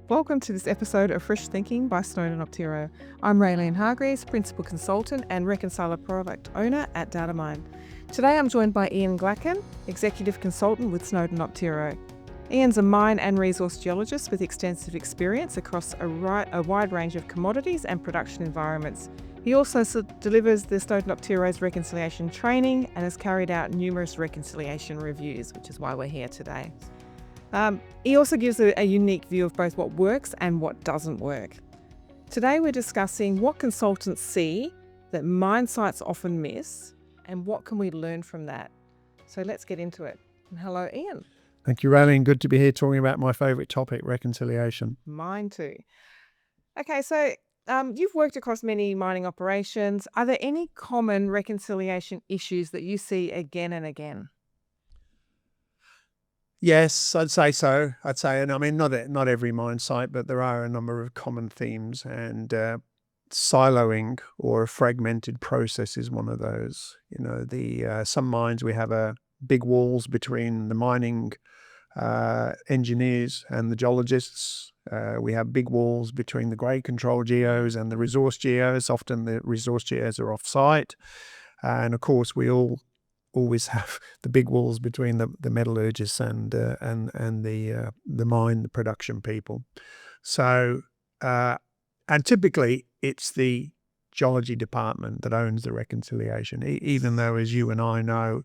Welcome to this episode of Fresh Thinking by Snowden Optiro. I'm Rayleen Hargreaves, Principal Consultant and Reconciler Product Owner at DataMine. Today I'm joined by Ian Glacken, Executive Consultant with Snowden Optiro. Ian's a mine and resource geologist with extensive experience across a wide range of commodities and production environments. He also delivers the Snowden Optiro's reconciliation training and has carried out numerous reconciliation reviews, which is why we're here today. He also gives a unique view of both what works and what doesn't work. Today we're discussing what consultants see that mine sites often miss and what can we learn from that. So let's get into it. And hello, Ian. Thank you, Rayleen. Good to be here talking about my favourite topic, reconciliation. Mine too. Okay, so you've worked across many mining operations. Are there any common reconciliation issues that you see again and again? Yes, I'd say so. And I mean, not every mine site, but there are a number of common themes, and siloing or a fragmented process is one of those. You know, some mines we have big walls between the mining engineers and the geologists. We have big walls between the grade control geos and the resource geos. Often the resource geos are off-site, and of course we always have the big walls between the metallurgists and the mine, the production people. So and typically it's the geology department that owns the reconciliation, even though, as you and I know,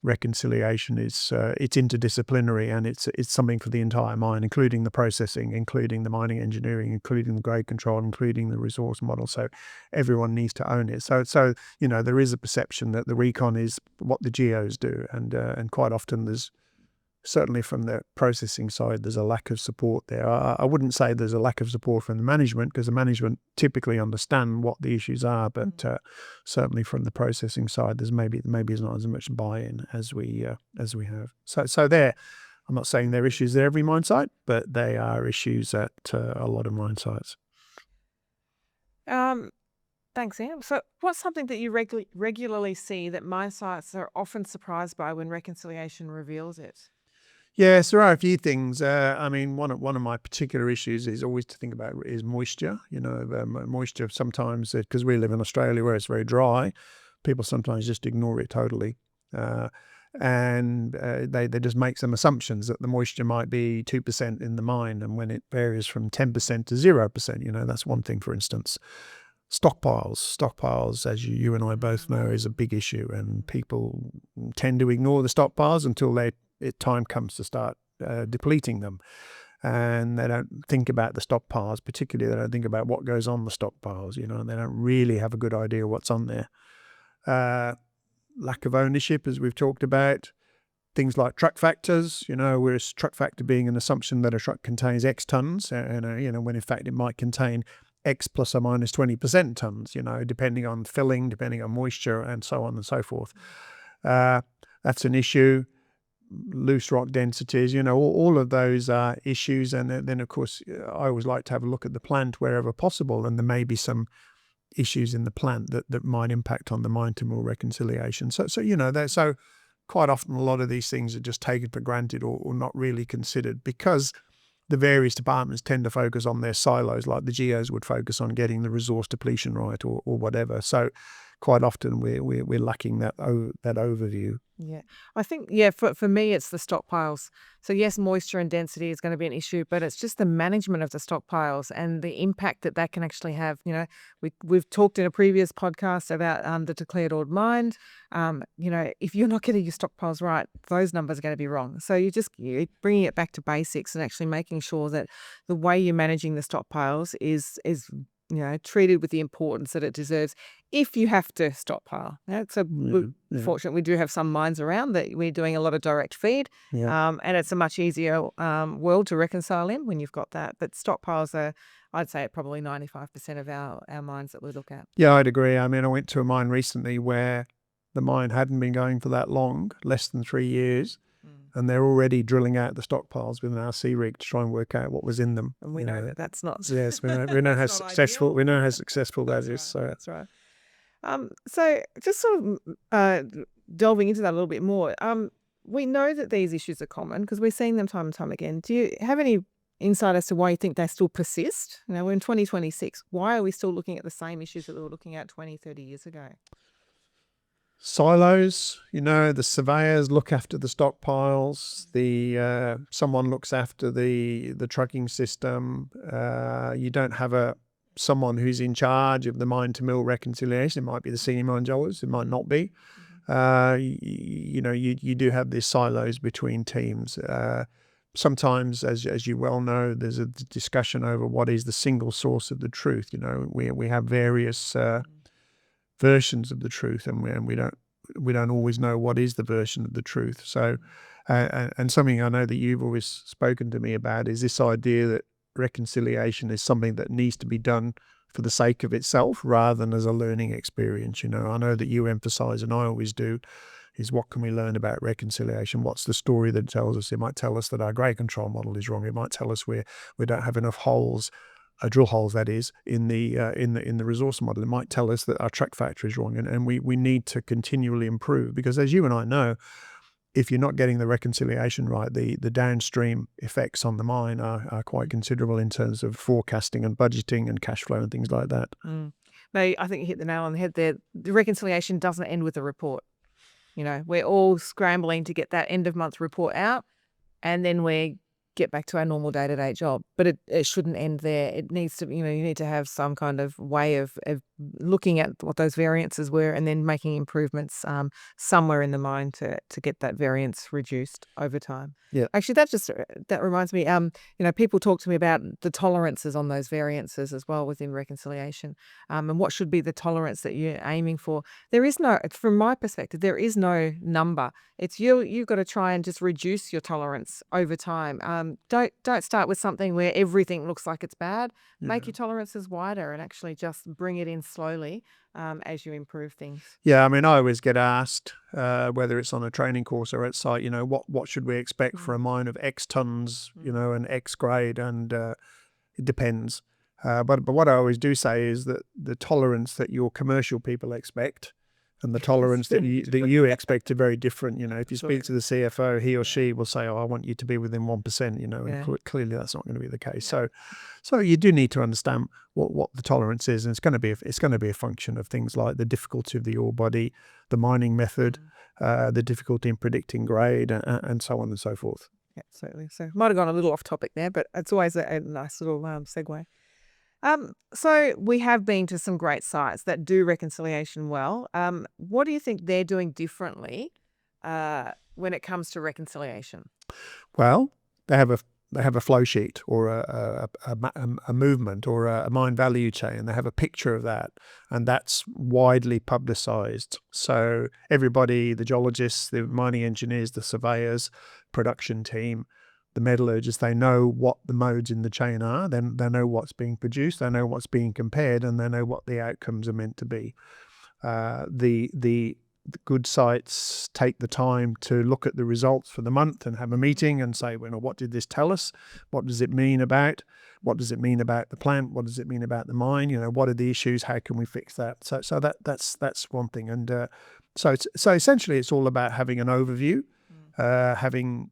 reconciliation is it's interdisciplinary, and it's something for the entire mine, including the processing, including the mining engineering, including the grade control, including the resource model. So everyone needs to own it. So you know, there is a perception that the recon is what the geos do, and quite often there's, certainly from the processing side, there's a lack of support there. I wouldn't say there's a lack of support from the management, because the management typically understand what the issues are, but certainly from the processing side, there's maybe is not as much buy-in as we have. So there, I'm not saying they're issues at every mine site, but they are issues at a lot of mine sites. Thanks, Ian. So what's something that you regularly see that mine sites are often surprised by when reconciliation reveals it? Yes, there are a few things. I mean, one of my particular issues is always to think about is moisture. You know, moisture sometimes, because we live in Australia where it's very dry, people sometimes just ignore it totally. And they just make some assumptions that the moisture might be 2% in the mine, and when it varies from 10% to 0%, you know, that's one thing, for instance. Stockpiles, as you and I both know, is a big issue, and people tend to ignore the stockpiles until time comes to start depleting them, and they don't think about the stockpiles. Particularly, they don't think about what goes on the stockpiles, you know, and they don't really have a good idea what's on there. Lack of ownership, as we've talked about. Things like truck factors, you know, whereas truck factor being an assumption that a truck contains X tons, and you know, when in fact it might contain X plus or minus 20% tons, you know, depending on filling, depending on moisture, and so on and so forth. That's an issue. Loose rock densities, you know, all of those are issues. And then, of course, I always like to have a look at the plant wherever possible, and there may be some issues in the plant that might impact on the mine to mill reconciliation. So you know, so quite often a lot of these things are just taken for granted or not really considered, because the various departments tend to focus on their silos, like the geos would focus on getting the resource depletion right or whatever. So quite often we're lacking that overview. Yeah, I think, for me, it's the stockpiles. So yes, moisture and density is going to be an issue, but it's just the management of the stockpiles and the impact that can actually have. You know, we've talked in a previous podcast about the declared ore mine. You know, if you're not getting your stockpiles right, those numbers are going to be wrong. So you're bringing it back to basics and actually making sure that the way you're managing the stockpiles is you know, treated with the importance that it deserves if you have to stockpile. You know, so fortunately, we do have some mines around that we're doing a lot of direct feed, and it's a much easier world to reconcile in when you've got that. But stockpiles are, I'd say, probably 95% of our mines that we look at. Yeah, I'd agree. I mean, I went to a mine recently where the mine hadn't been going for that long, less than 3 years. And they're already drilling out the stockpiles with an RC rig to try and work out what was in them. And we know that's not. Yes, we know how successful ideal. we know how successful that is. So That's right. So just sort of delving into that a little bit more. We know that these issues are common because we're seeing them time and time again. Do you have any insight as to why you think they still persist? We're in 2026. Why are we still looking at the same issues that we were looking at 20, 30 years ago? Silos, the surveyors look after the stockpiles, someone looks after the trucking system. You don't have someone who's in charge of the mine to mill reconciliation. It might be the senior mine geologist, it might not be. You do have these silos between teams. Sometimes, as you well know, there's a discussion over what is the single source of the truth. We have various versions of the truth, and we don't always know what is the version of the truth. So, and something I know that you've always spoken to me about is this idea that reconciliation is something that needs to be done for the sake of itself rather than as a learning experience. I know that you emphasize, and I always do, is what can we learn about reconciliation? What's the story that it tells us? It might tell us that our grade control model is wrong. It might tell us we don't have enough holes, drill holes that is, in the resource model. It might tell us that our track factor is wrong, and we need to continually improve, because as you and I know, if you're not getting the reconciliation right, the downstream effects on the mine are quite considerable in terms of forecasting and budgeting and cash flow and things like that. No, I think you hit the nail on the head there. The reconciliation doesn't end with a report. We're all scrambling to get that end of month report out, and then we get back to our normal day-to-day job. But it shouldn't end there. It needs to, you need to have some kind of way of looking at what those variances were and then making improvements somewhere in the mine to get that variance reduced over time. Yeah. Actually, that reminds me, people talk to me about the tolerances on those variances as well within reconciliation, and what should be the tolerance that you're aiming for. From my perspective, there is no number. It's you've got to try and just reduce your tolerance over time. Don't start with something where everything looks like it's bad. Yeah. Make your tolerances wider and actually just bring it in slowly as you improve things. Yeah, I mean, I always get asked, whether it's on a training course or at site, what should we expect for a mine of X tons, and X grade, and it depends. But what I always do say is that the tolerance that your commercial people expect and the tolerance that you expect are very different. If you speak to the CFO, he or she will say, "Oh, I want you to be within 1%." And clearly that's not going to be the case. So you do need to understand what the tolerance is, and it's going to be a function of things like the difficulty of the ore body, the mining method, the difficulty in predicting grade, and so on and so forth. Yeah, certainly. So might have gone a little off topic there, but it's always a nice little segue. So we have been to some great sites that do reconciliation well. What do you think they're doing differently when it comes to reconciliation? Well, they have a flow sheet or a movement or a mine value chain. They have a picture of that, and that's widely publicized. So everybody, the geologists, the mining engineers, the surveyors, production team, the metallurgists, they know what the modes in the chain are. Then they know what's being produced, they know what's being compared, and they know what the outcomes are meant to be. The good sites take the time to look at the results for the month and have a meeting and say, well, what did this tell us? What does it mean about? What does it mean about the plant? What does it mean about the mine? What are the issues? How can we fix that? So that's one thing. And so essentially, it's all about having an overview, having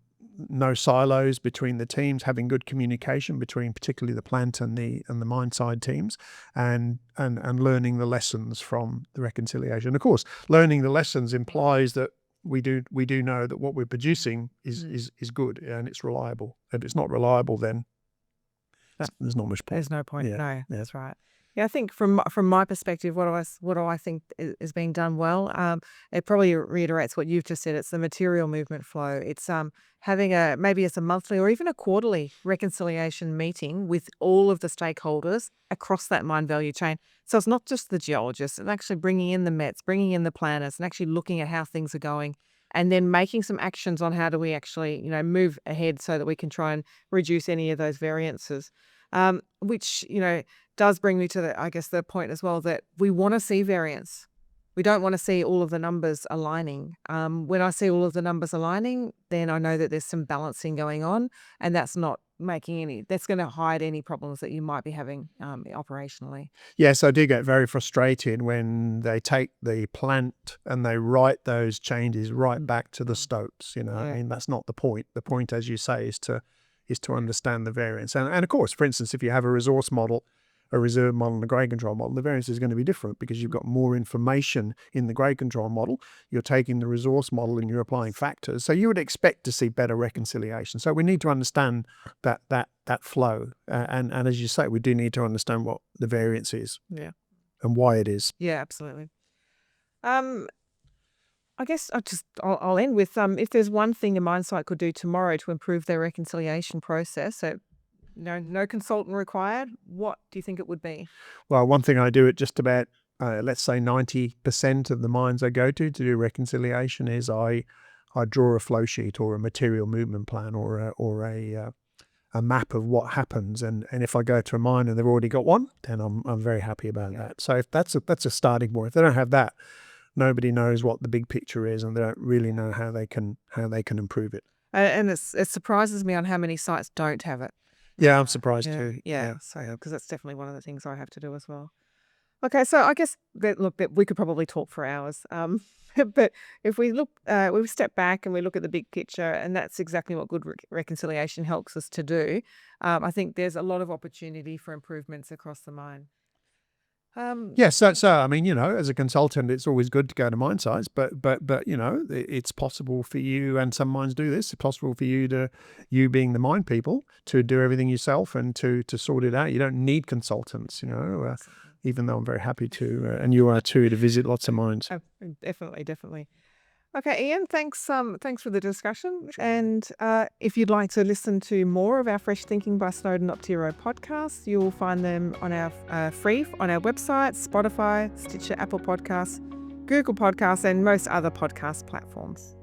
no silos between the teams, having good communication between particularly the plant and the mine side teams, and learning the lessons from the reconciliation. Of course, learning the lessons implies that we do know that what we're producing is good and it's reliable. If it's not reliable, then there's not much point. There's no point. Yeah. No, that's right. Yeah, I think from my perspective, what do I think is being done well? It probably reiterates what you've just said. It's the material movement flow. It's having maybe it's a monthly or even a quarterly reconciliation meeting with all of the stakeholders across that mine value chain. So it's not just the geologists, and actually bringing in the mets, bringing in the planners, and actually looking at how things are going, and then making some actions on how do we actually move ahead so that we can try and reduce any of those variances. Which does bring me to the point as well that we want to see variance. We don't want to see all of the numbers aligning. When I see all of the numbers aligning, then I know that there's some balancing going on, and that's not that's going to hide any problems that you might be having operationally. Yes, I do get very frustrated when they take the plant and they write those changes right back to the stopes. I mean, that's not the point. The point, as you say, is to is to understand the variance. And of course, for instance, if you have a resource model, a reserve model, and a grade control model, the variance is going to be different because you've got more information in the grade control model. You're taking the resource model and you're applying factors. So you would expect to see better reconciliation. So we need to understand that flow. And as you say, we do need to understand what the variance is. Yeah. And why it is. Yeah, absolutely. I guess I'll end with if there's one thing a mine site could do tomorrow to improve their reconciliation process, so no consultant required, what do you think it would be? Well, one thing I do at just about, let's say 90% of the mines I go to do reconciliation is I draw a flow sheet or a material movement plan or a map of what happens. And if I go to a mine and they've already got one, then I'm very happy about that. So if that's a starting point. If they don't have that, nobody knows what the big picture is, and they don't really know how they can improve it. And it surprises me on how many sites don't have it. Yeah, I'm surprised too. Yeah. So because that's definitely one of the things I have to do as well. Okay, so I guess that we could probably talk for hours. But if we we step back and we look at the big picture, and that's exactly what good reconciliation helps us to do. I think there's a lot of opportunity for improvements across the mine. Yeah, so I mean, as a consultant, it's always good to go to mine sites, but it's possible for you, and some mines do this. It's possible for you being the mine people, to do everything yourself and to sort it out. You don't need consultants, even though I'm very happy to, and you are too, to visit lots of mines. Oh, definitely. Okay, Ian, thanks for the discussion. And if you'd like to listen to more of our Fresh Thinking by Snowden Optiro podcasts, you'll find them on our free on our website, Spotify, Stitcher, Apple Podcasts, Google Podcasts, and most other podcast platforms.